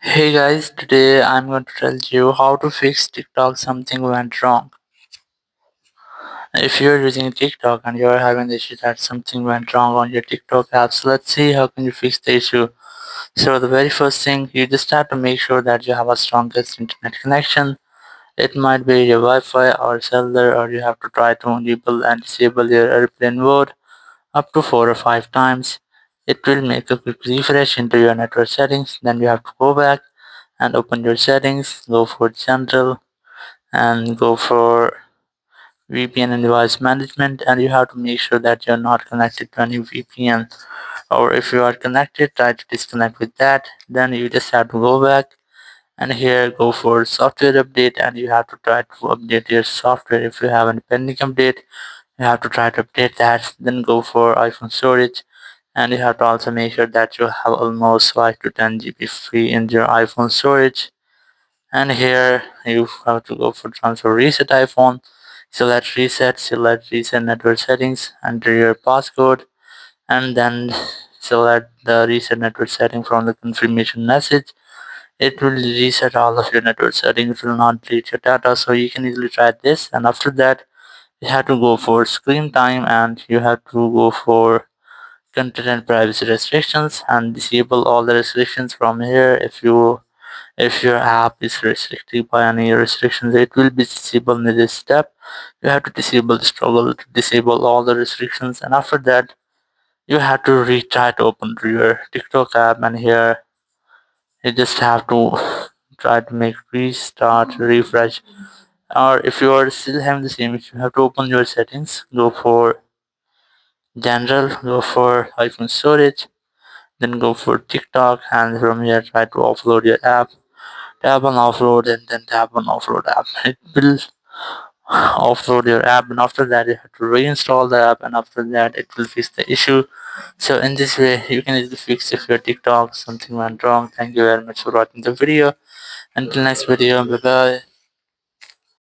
Hey guys, today I'm going to tell you how to fix TikTok something went wrong. If you're using TikTok and you're having the issue that something went wrong on your TikTok app, so let's see how can you fix the issue. So the very first thing, you just have to make sure that you have a strongest internet connection. It might be your Wi-Fi or cellular, or you have to try to enable and disable your airplane mode up to 4 or 5 times. It will make a quick refresh into your network settings. Then you have to go back and open your settings, go for general and go for VPN and device management, and you have to make sure that you're not connected to any VPN, or if you are connected, try to disconnect with that. Then you just have to go back and here go for software update, and you have to try to update your software. If you have any pending update, you have to try to update that. Then go for iPhone storage, and you have to also make sure that you have almost 5 to 10 GB free in your iPhone storage. And here you have to go for transfer reset iPhone. Select reset network settings, enter your passcode, and then select the reset network setting from the confirmation message. It will reset all of your network settings, it will not delete your data, so you can easily try this. And after that, you have to go for screen time, and you have to go for content and privacy restrictions and disable all the restrictions from here. If your app is restricted by any restrictions, it will be disabled in this step. You have to disable the toggle to disable all the restrictions, and after that, you have to retry to open your TikTok app, and here you just have to try to make restart, refresh, or if you are still having the same issue, you have to open your settings, go for general, go for iPhone storage, then go for TikTok, and from here try to offload your app. Tap on offload and then tap on offload app. It will offload your app, and after that you have to reinstall the app, and after that it will fix the issue. So in this way you can easily fix if your TikTok something went wrong. Thank you very much for watching the video. Until next video, bye bye.